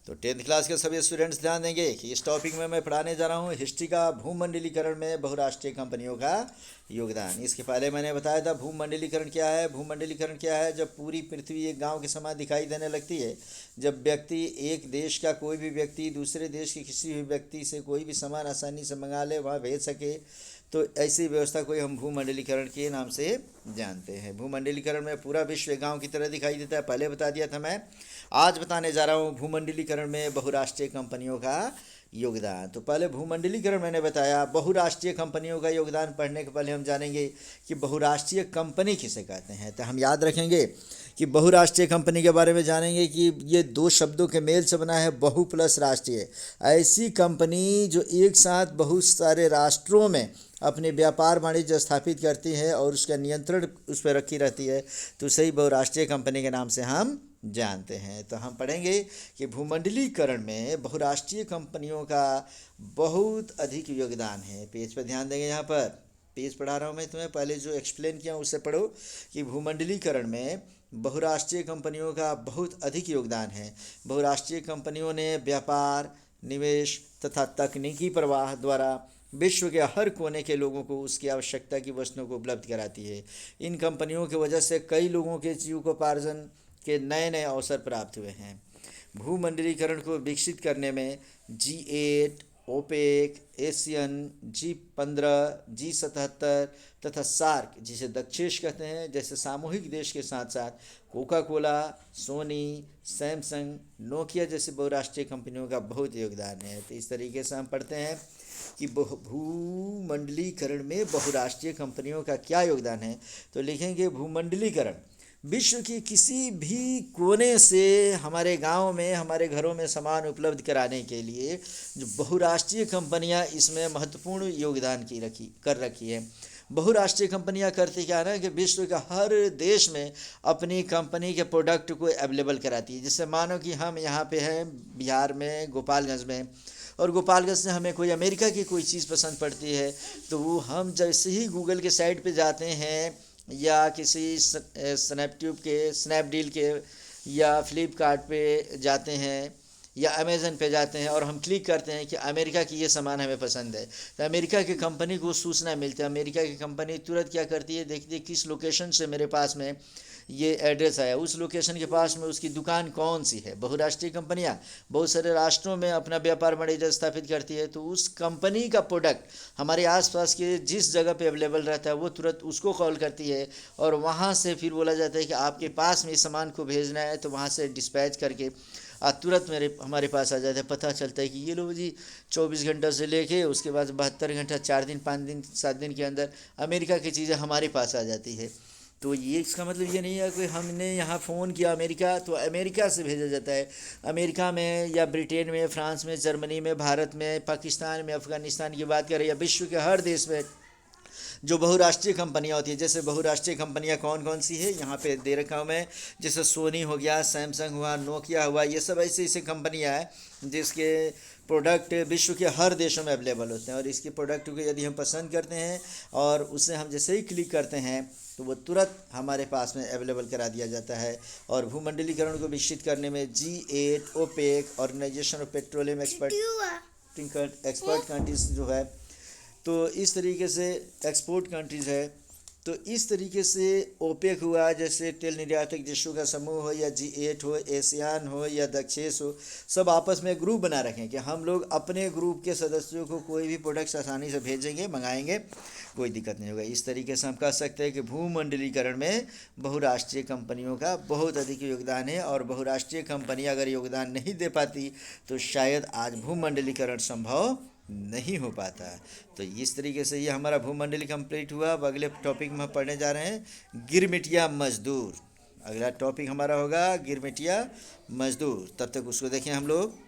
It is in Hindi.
तो 10th क्लास के सभी स्टूडेंट्स ध्यान देंगे कि इस टॉपिक में मैं पढ़ाने जा रहा हूँ हिस्ट्री का भूमंडलीकरण में बहुराष्ट्रीय कंपनियों का योगदान। इसके पहले मैंने बताया था भूमंडलीकरण क्या है। भूमंडलीकरण क्या है? जब पूरी पृथ्वी एक गांव के समान दिखाई देने लगती है, जब व्यक्ति एक देश का कोई भी व्यक्ति दूसरे देश के किसी भी व्यक्ति से कोई भी सामान आसानी से मंगा ले, वहाँ भेज सके, तो ऐसी व्यवस्था को हम भूमंडलीकरण के नाम से जानते हैं। भूमंडलीकरण में पूरा विश्व एक गांव की तरह दिखाई देता है, पहले बता दिया था मैं। आज बताने जा रहा हूँ भूमंडलीकरण में बहुराष्ट्रीय कंपनियों का योगदान। तो पहले भूमंडलीकरण मैंने बताया। बहुराष्ट्रीय कंपनियों का योगदान पढ़ने के पहले हम जानेंगे कि बहुराष्ट्रीय कंपनी किसे कहते हैं। तो हम याद रखेंगे कि बहुराष्ट्रीय कंपनी के बारे में जानेंगे कि ये दो शब्दों के मेल से बना है, बहु प्लस राष्ट्रीय। ऐसी कंपनी जो एक साथ बहुत सारे राष्ट्रों में अपने व्यापार वाणिज्य स्थापित करती है और उसका नियंत्रण उस पर रखी रहती है, तो सही बहुराष्ट्रीय कंपनी के नाम से हम जानते हैं। तो हम पढ़ेंगे कि भूमंडलीकरण में बहुराष्ट्रीय कंपनियों का बहुत अधिक योगदान है। पेज पर ध्यान देंगे, यहाँ पर पेज पढ़ा रहा हूँ मैं तुम्हें, पहले जो एक्सप्लेन किया उससे पढ़ो कि भूमंडलीकरण में बहुराष्ट्रीय कंपनियों का बहुत अधिक योगदान है। बहुराष्ट्रीय कंपनियों ने व्यापार, निवेश तथा तकनीकी प्रवाह द्वारा विश्व के हर कोने के लोगों को उसकी आवश्यकता की वस्तुओं को उपलब्ध कराती है। इन कंपनियों की वजह से कई लोगों के जीविकोपार्जन के नए नए अवसर प्राप्त हुए हैं। भूमंडलीकरण को विकसित करने में G8, OPEC, Asian, G15, G77 तथा सार्क, जिसे दक्षेश कहते हैं, जैसे सामूहिक देश के साथ साथ Coca Cola, Sony, Samsung, Nokia जैसे बहुराष्ट्रीय कंपनियों का बहुत योगदान है। तो इस तरीके से हम पढ़ते हैं कि भूमंडलीकरण में बहुराष्ट्रीय कंपनियों का क्या योगदान है। तो लिखेंगे भूमंडलीकरण विश्व की किसी भी कोने से हमारे गांव में, हमारे घरों में सामान उपलब्ध कराने के लिए जो बहुराष्ट्रीय कंपनियां इसमें महत्वपूर्ण योगदान कर रखी है। बहुराष्ट्रीय कंपनियां करती क्या है ना कि विश्व का हर देश में अपनी कंपनी के प्रोडक्ट को अवेलेबल कराती है। जैसे मानो कि हम यहाँ पे हैं बिहार में, गोपालगंज में, और गोपालगंज से हमें कोई अमेरिका की कोई चीज़ पसंद पड़ती है, तो वो हम जैसे ही गूगल के साइट पे जाते हैं या किसी स्नैपट्यूब के, स्नैपडील के या फ्लिपकार्ट पे जाते हैं या अमेज़न पे जाते हैं और हम क्लिक करते हैं कि अमेरिका की ये सामान हमें पसंद है, तो अमेरिका की कंपनी को सूचना मिलती है। अमेरिका की कंपनी तुरंत क्या करती है, देखती है किस लोकेशन से मेरे पास में ये एड्रेस आया, उस लोकेशन के पास में उसकी दुकान कौन सी है। बहुराष्ट्रीय कंपनियां बहुत सारे राष्ट्रों में अपना व्यापार वाणिज्य स्थापित करती है, तो उस कंपनी का प्रोडक्ट हमारे आसपास के जिस जगह पे अवेलेबल रहता है वो तुरंत उसको कॉल करती है और वहाँ से फिर बोला जाता है कि आपके पास में इस सामान को भेजना है, तो वहाँ से डिस्पैच करके तुरंत हमारे पास आ जाता है। पता चलता है कि ये लो जी 24 घंटा से लेके उसके बाद 72 घंटा, 4 दिन, 5 दिन, 7 दिन के अंदर अमेरिका की चीज़ें हमारे पास आ जाती है। तो ये इसका मतलब ये नहीं है कि हमने यहाँ फ़ोन किया अमेरिका तो अमेरिका से भेजा जाता है। अमेरिका में या ब्रिटेन में, फ्रांस में, जर्मनी में, भारत में, पाकिस्तान में, अफ़गानिस्तान की बात करें या विश्व के हर देश में जो बहुराष्ट्रीय कंपनियां होती है, जैसे बहुराष्ट्रीय कंपनियां कौन कौन सी है यहाँ पे दे रखा हूँ मैं, जैसे सोनी हो गया, सैमसंग हुआ, नोकिया हुआ, ये सब ऐसे ऐसे कंपनियां हैं जिसके प्रोडक्ट विश्व के हर देशों में अवेलेबल होते हैं। और इसके प्रोडक्ट को यदि हम पसंद करते हैं और उसे हम जैसे ही क्लिक करते हैं तो वो तुरंत हमारे पास में अवेलेबल करा दिया जाता है। और भूमंडलीकरण को विकसित करने में G8, OPEC, organisation of petroleum expert countries जो है, तो इस तरीके से एक्सपोर्ट कंट्रीज़ है, तो इस तरीके से ओपेक हुआ, जैसे तेल निर्यातक देशों का समूह हो या G8 हो, एशियान हो या दक्षेश हो, सब आपस में ग्रुप बना रखें कि हम लोग अपने ग्रुप के सदस्यों को कोई भी प्रोडक्ट्स आसानी से भेजेंगे, मंगाएंगे, कोई दिक्कत नहीं होगा। इस तरीके से हम कह सकते हैं कि भूमंडलीकरण में बहुराष्ट्रीय कंपनियों का बहुत अधिक योगदान है। और बहुराष्ट्रीय कंपनी अगर योगदान नहीं दे पाती तो शायद आज भूमंडलीकरण संभव नहीं हो पाता। तो इस तरीके से ये हमारा भूमंडली कंप्लीट हुआ। अब अगले टॉपिक में हम पढ़ने जा रहे हैं गिरमिटिया मजदूर। अगला टॉपिक हमारा होगा गिरमिटिया मजदूर। तब तक उसको देखें हम लोग।